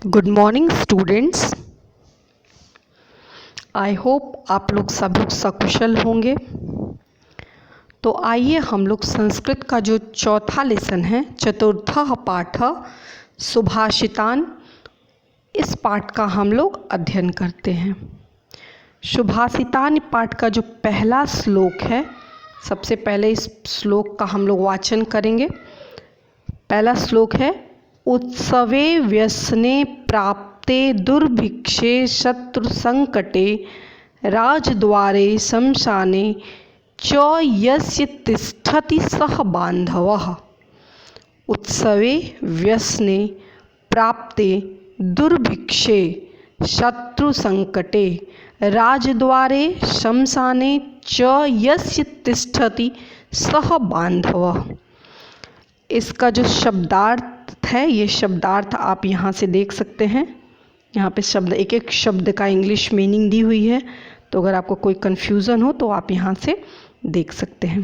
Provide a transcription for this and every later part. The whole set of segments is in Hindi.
Good morning students. I hope आप लोग सब लोग सकुशल होंगे। तो आइए हम लोग संस्कृत का जो चौथा लेसन है, चतुर्थः पाठ सुभाषितान, इस पाठ का हम लोग अध्ययन करते हैं। सुभाषितान पाठ का जो पहला श्लोक है, सबसे पहले इस श्लोक का हम लोग वाचन करेंगे। पहला श्लोक है, उत्सवे व्यसने प्राप्ते दुर्भिक्षे शत्रु संकटे राजद्वारे शमशाने च यस्य तिष्ठति सह बांधवः। उत्सवे व्यसने प्राप्ते दुर्भिक्षे शत्रु संकटे राजद्वारे शमशाने च यस्य तिष्ठति सह बांधवः। इसका जो शब्दार्थ है, ये शब्दार्थ आप यहाँ से देख सकते हैं। यहाँ पे शब्द, एक एक शब्द का इंग्लिश मीनिंग दी हुई है, तो अगर आपको कोई कन्फ्यूज़न हो तो आप यहाँ से देख सकते हैं।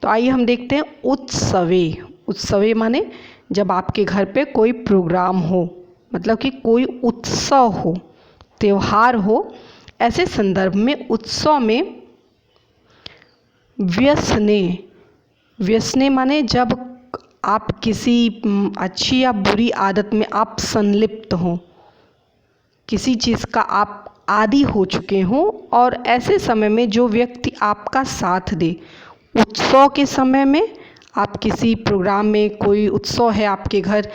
तो आइए हम देखते हैं। उत्सवे, उत्सवे माने जब आपके घर पे कोई प्रोग्राम हो, मतलब कि कोई उत्सव हो, त्यौहार हो, ऐसे संदर्भ में उत्सव में व्यसने, व्यसने माने जब आप किसी अच्छी या बुरी आदत में आप संलिप्त हों, किसी चीज़ का आप आदी हो चुके हों, और ऐसे समय में जो व्यक्ति आपका साथ दे। उत्सव के समय में आप किसी प्रोग्राम में, कोई उत्सव है आपके घर,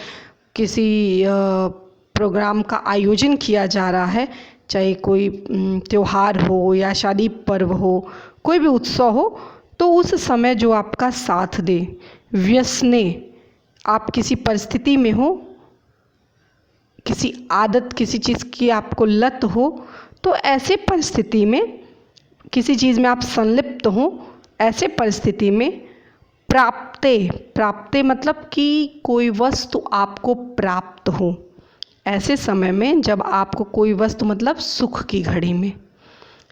किसी प्रोग्राम का आयोजन किया जा रहा है, चाहे कोई त्यौहार हो या शादी पर्व हो, कोई भी उत्सव हो, तो उस समय जो आपका साथ दे। व्यसने, आप किसी परिस्थिति में हो, किसी आदत, किसी चीज़ की आपको लत हो, तो ऐसे परिस्थिति में, किसी चीज़ में आप संलिप्त हो, ऐसे परिस्थिति में प्राप्ते, प्राप्ते मतलब कि कोई वस्तु आपको प्राप्त हो। ऐसे समय में जब आपको कोई वस्तु, मतलब सुख की घड़ी में,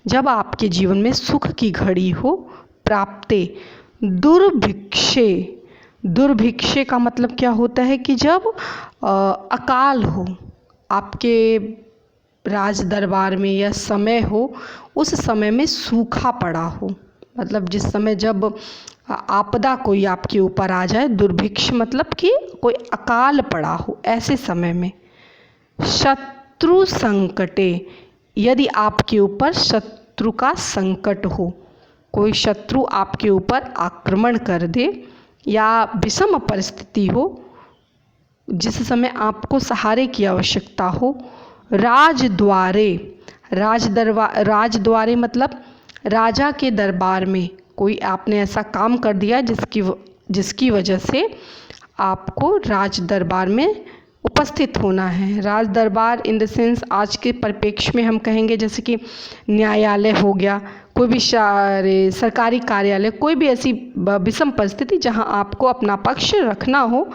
जब आपके जीवन में सुख की घड़ी हो, प्राप्ते। दुर्भिक्षे, दुर्भिक्षे का मतलब क्या होता है कि जब अकाल हो, आपके राज दरबार में या समय हो, उस समय में सूखा पड़ा हो, मतलब जिस समय जब आपदा कोई आपके ऊपर आ जाए। दुर्भिक्ष मतलब कि कोई अकाल पड़ा हो, ऐसे समय में। शत्रु संकटे, यदि आपके ऊपर शत्रु का संकट हो, कोई शत्रु आपके ऊपर आक्रमण कर दे, या विषम परिस्थिति हो जिस समय आपको सहारे की आवश्यकता हो। राजद्वारे, राजद्वारे मतलब राजा के दरबार में कोई आपने ऐसा काम कर दिया जिसकी वजह से आपको राज दरबार में उपस्थित होना है। राज दरबार इन द सेंस आज के परिप्रेक्ष्य में हम कहेंगे जैसे कि न्यायालय हो गया, कोई भी सरकारी कार्यालय, कोई भी ऐसी विषम परिस्थिति जहां आपको अपना पक्ष रखना हो,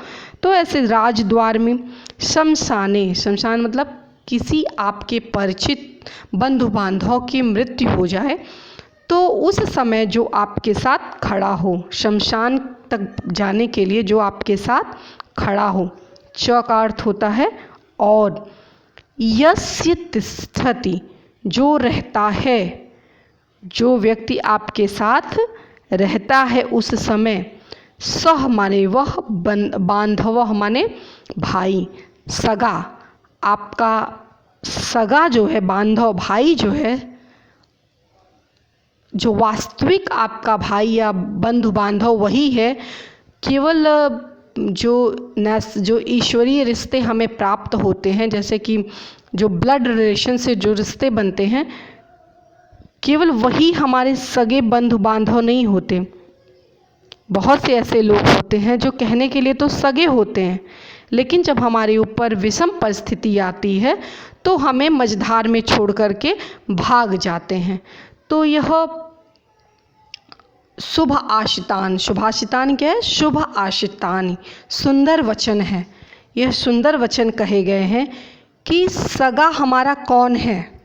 तो ऐसे राजद्वार में। शमशाने, शमशान मतलब किसी आपके परिचित बंधु बांधव की मृत्यु हो जाए, तो उस समय जो आपके साथ खड़ा हो, शमशान तक जाने के लिए जो आपके साथ खड़ा हो। च का अर्थ होता है और, यस्य तिष्ठति, जो रहता है, जो व्यक्ति आपके साथ रहता है उस समय। सह माने वह, बांधव माने भाई, सगा, आपका सगा जो है, बांधव भाई जो है, जो वास्तविक आपका भाई या बंधु बांधव वही है। केवल जो ईश्वरीय रिश्ते हमें प्राप्त होते हैं, जैसे कि जो ब्लड रिलेशन से जो रिश्ते बनते हैं, केवल वही हमारे सगे बंधु बांधव नहीं होते। बहुत से ऐसे लोग होते हैं जो कहने के लिए तो सगे होते हैं, लेकिन जब हमारे ऊपर विषम परिस्थिति आती है तो हमें मझधार में छोड़ करके भाग जाते हैं। तो यह शुभ आशितान, शुभाशितान क्या है? शुभ आशितान, सुंदर वचन है। यह सुंदर वचन कहे गए हैं कि सगा हमारा कौन है,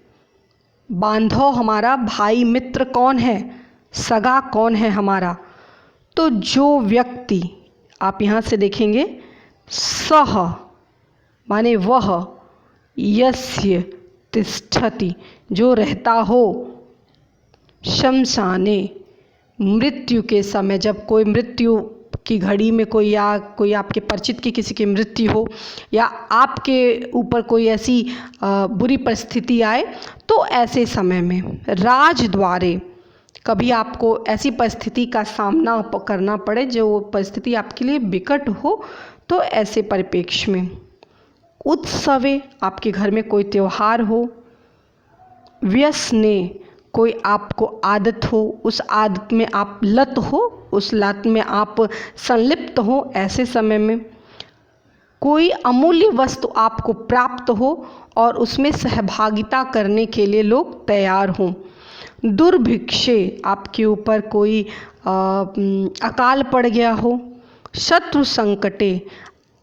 बांधव हमारा भाई मित्र कौन है, सगा कौन है हमारा। तो जो व्यक्ति, आप यहाँ से देखेंगे सह माने वह, यस्य तिष्ठति, जो रहता हो, शमशाने, मृत्यु के समय, जब कोई मृत्यु की घड़ी में कोई या कोई आपके परिचित की किसी की मृत्यु हो या आपके ऊपर कोई ऐसी बुरी परिस्थिति आए, तो ऐसे समय में राजद्वारे, कभी आपको ऐसी परिस्थिति का सामना करना पड़े जो परिस्थिति आपके लिए विकट हो, तो ऐसे परिप्रेक्ष्य में उत्सवे, आपके घर में कोई त्यौहार हो, व्यसने, कोई आपको आदत हो, उस आदत में आप लत हो, उस लत में आप संलिप्त हो, ऐसे समय में कोई अमूल्य वस्तु आपको प्राप्त हो और उसमें सहभागिता करने के लिए लोग तैयार हों। दुर्भिक्षे, आपके ऊपर कोई अकाल पड़ गया हो। शत्रु संकटे,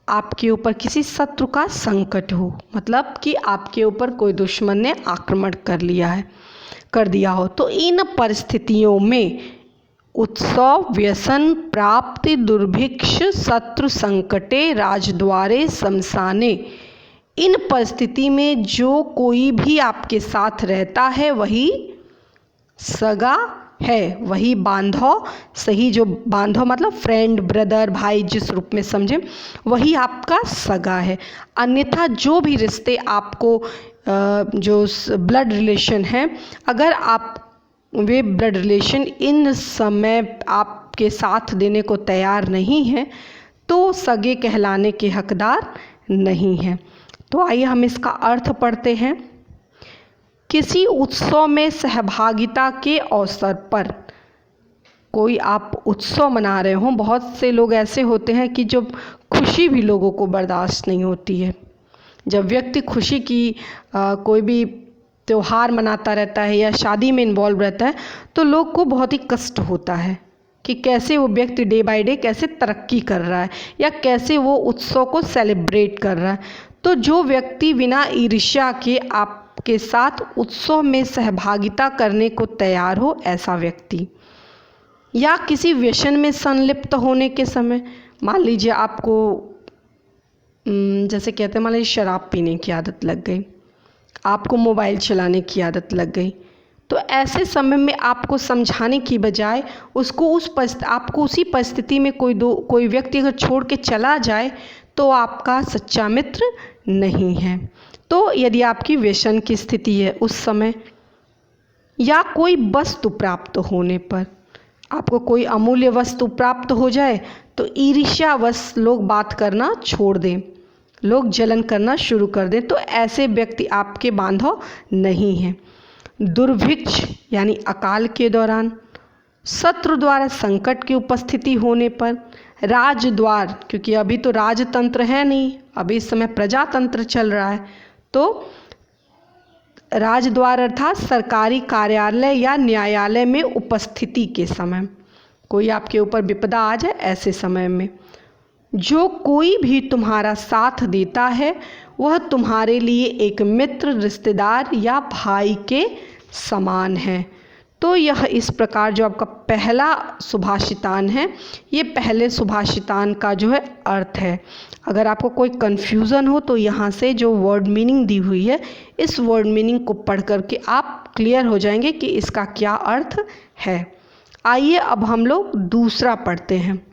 आपके ऊपर किसी शत्रु का संकट हो, मतलब कि आपके ऊपर कोई दुश्मन ने आक्रमण कर दिया हो। तो इन परिस्थितियों में उत्सव, व्यसन, प्राप्ति, दुर्भिक्ष, शत्रु संकटे, राजद्वारे, शमशाने, इन परिस्थिति में जो कोई भी आपके साथ रहता है वही सगा है, वही बांधव, सही जो बांधव मतलब फ्रेंड, ब्रदर, भाई जिस रूप में समझें, वही आपका सगा है। अन्यथा जो भी रिश्ते आपको जो ब्लड रिलेशन है, अगर आप वे ब्लड रिलेशन इन समय आपके साथ देने को तैयार नहीं है, तो सगे कहलाने के हकदार नहीं हैं। तो आइए हम इसका अर्थ पढ़ते हैं। किसी उत्सव में सहभागिता के अवसर पर, कोई आप उत्सव मना रहे हों, बहुत से लोग ऐसे होते हैं कि जब खुशी भी लोगों को बर्दाश्त नहीं होती है। जब व्यक्ति खुशी की कोई भी त्यौहार मनाता रहता है या शादी में इन्वॉल्व रहता है, तो लोग को बहुत ही कष्ट होता है कि कैसे वो व्यक्ति डे बाय डे कैसे तरक्की कर रहा है या कैसे वो उत्सव को सेलिब्रेट कर रहा है। तो जो व्यक्ति बिना ईर्ष्या के आपके साथ उत्सव में सहभागिता करने को तैयार हो, ऐसा व्यक्ति, या किसी व्यसन में संलिप्त होने के समय, मान लीजिए आपको जैसे कहते हैं, मान लीजिए शराब पीने की आदत लग गई, आपको मोबाइल चलाने की आदत लग गई, तो ऐसे समय में आपको समझाने की बजाय उसको आपको उसी परिस्थिति में कोई व्यक्ति अगर छोड़ के चला जाए, तो आपका सच्चा मित्र नहीं है। तो यदि आपकी व्यसन की स्थिति है उस समय, या कोई वस्तु प्राप्त होने पर, आपको कोई अमूल्य वस्तु प्राप्त हो जाए, तो ईर्ष्यावश लोग बात करना छोड़ दें, लोग जलन करना शुरू कर दें, तो ऐसे व्यक्ति आपके बांधव नहीं हैं। दुर्भिक्ष यानी अकाल के दौरान, शत्रु द्वारा संकट की उपस्थिति होने पर, राजद्वार, क्योंकि अभी तो राजतंत्र है नहीं, अभी इस समय प्रजातंत्र चल रहा है, तो राजद्वार अर्थात सरकारी कार्यालय या न्यायालय में उपस्थिति के समय, कोई आपके ऊपर विपदा आ जाए, ऐसे समय में जो कोई भी तुम्हारा साथ देता है वह तुम्हारे लिए एक मित्र, रिश्तेदार या भाई के समान है। तो यह इस प्रकार जो आपका पहला सुभाषितान है, ये पहले सुभाषितान का जो है अर्थ है। अगर आपको कोई कन्फ्यूज़न हो तो यहाँ से जो वर्ड मीनिंग दी हुई है, इस वर्ड मीनिंग को पढ़ करके आप क्लियर हो जाएंगे कि इसका क्या अर्थ है। आइए अब हम लोग दूसरा पढ़ते हैं।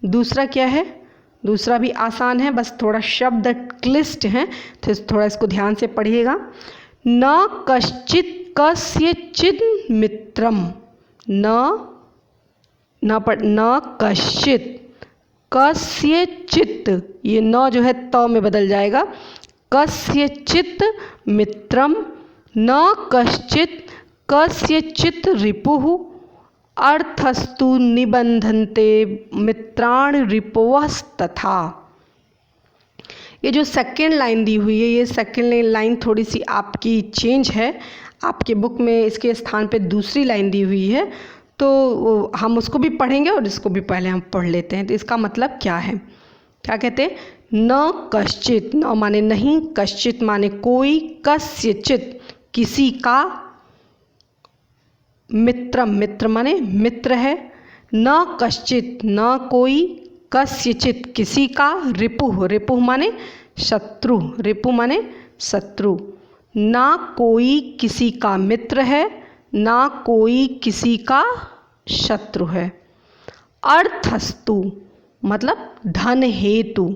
दूसरा क्या है? दूसरा भी आसान है, बस थोड़ा शब्द क्लिष्ट हैं, तो थोड़ा इसको ध्यान से पढ़िएगा। न कश्चित् कस्यचित् मित्रम, न कश्चित् कस्यचित्, ये न जो है त में बदल जाएगा, कस्यचित् मित्रम, न कश्चित् कस्यचित् रिपुः, अर्थस्तु निबंधन्ते मित्राण रिपवस्तथा। ये जो सेकेंड लाइन दी हुई है, ये सेकेंड लाइन थोड़ी सी आपकी चेंज है, आपके बुक में इसके स्थान पे दूसरी लाइन दी हुई है, तो हम उसको भी पढ़ेंगे और इसको भी पहले हम पढ़ लेते हैं। तो इसका मतलब क्या है, क्या कहते हैं? न कश्चित्, न माने नहीं, कश्चित् माने कोई, कस्यचित् किसी का, मित्रम, मित्र माने मित्र है, न कश्चित् न कोई, कस्यचित् किसी का, रिपुः, रिपुः माने शत्रु, रिपु माने शत्रु। ना कोई किसी का मित्र है, ना कोई किसी का शत्रु है। अर्थस्तु मतलब धन हेतु,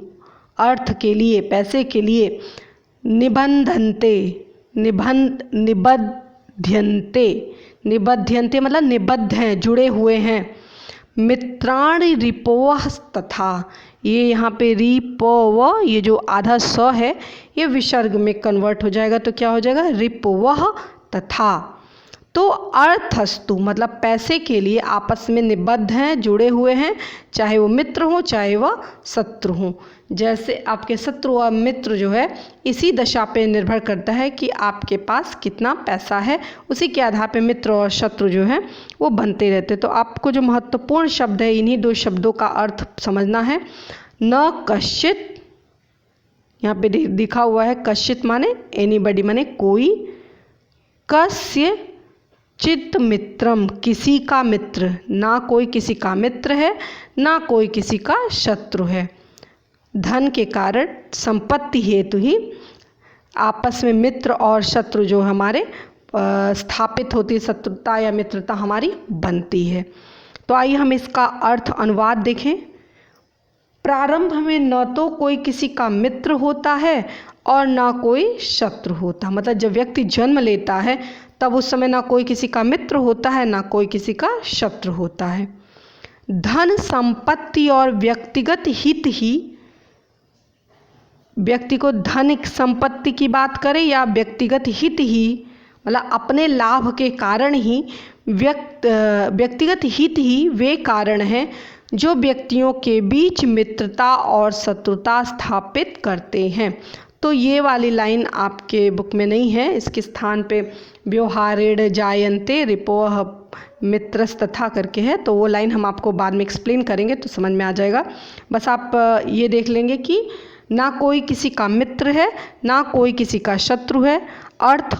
अर्थ के लिए, पैसे के लिए। निबंधन्ते, निबध्यन्ते, निबध्यन्ते मतलब निबद्ध हैं, जुड़े हुए हैं। मित्राणि रिपवः तथा, ये यहाँ पे रिपव, ये जो आधा स है ये विसर्ग में कन्वर्ट हो जाएगा तो क्या हो जाएगा, रिपवः तथा। तो अर्थस्तु मतलब पैसे के लिए आपस में निबद्ध हैं, जुड़े हुए हैं, चाहे वो मित्र हो चाहे वह शत्रु हो। जैसे आपके शत्रु और मित्र जो है इसी दशा पे निर्भर करता है कि आपके पास कितना पैसा है, उसी के आधार पे मित्र और शत्रु जो है वो बनते रहते। तो आपको जो महत्वपूर्ण शब्द है इन्हीं दो शब्दों का अर्थ समझना है। न कश्चित, यहाँ पे लिखा हुआ है कश्चित माने एनीबडी माने कोई, कस्य चित मित्रम किसी का मित्र, ना कोई किसी का मित्र है ना कोई किसी का शत्रु है। धन के कारण संपत्ति हेतु ही आपस में मित्र और शत्रु जो हमारे स्थापित होती है, शत्रुता या मित्रता हमारी बनती है। तो आइए हम इसका अर्थ अनुवाद देखें। प्रारंभ में न तो कोई किसी का मित्र होता है और ना कोई शत्रु होता, मतलब जब व्यक्ति जन्म लेता है तब उस समय ना कोई किसी का मित्र होता है ना कोई किसी का शत्रु होता है। धन संपत्ति और व्यक्तिगत हित ही, व्यक्ति को धन संपत्ति की बात करें या व्यक्तिगत हित ही, मतलब अपने लाभ के कारण ही, व्यक्तिगत हित ही वे कारण हैं जो व्यक्तियों के बीच मित्रता और शत्रुता स्थापित करते हैं। तो ये वाली लाइन आपके बुक में नहीं है, इसके स्थान पे व्यवहारेण जायन्ते रिपोह मित्रस तथा करके है, तो वो लाइन हम आपको बाद में एक्सप्लेन करेंगे तो समझ में आ जाएगा। बस आप ये देख लेंगे कि ना कोई किसी का मित्र है ना कोई किसी का शत्रु है। अर्थ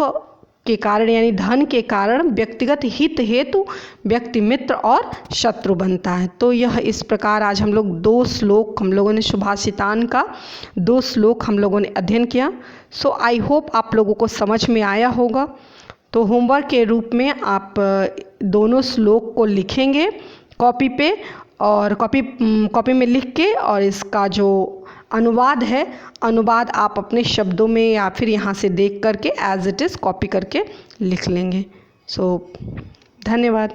के कारण यानी धन के कारण व्यक्तिगत हित हेतु व्यक्ति मित्र और शत्रु बनता है। तो यह इस प्रकार आज हम लोग 2 श्लोक हम लोगों ने सुभाषितान का 2 श्लोक हम लोगों ने अध्ययन किया। सो आई होप आप लोगों को समझ में आया होगा। तो होमवर्क के रूप में आप दोनों श्लोक को लिखेंगे कॉपी पे, और कॉपी में लिख के, और इसका जो अनुवाद है, अनुवाद आप अपने शब्दों में या फिर यहाँ से देख करके एज इट इज़ कॉपी करके लिख लेंगे। सो धन्यवाद।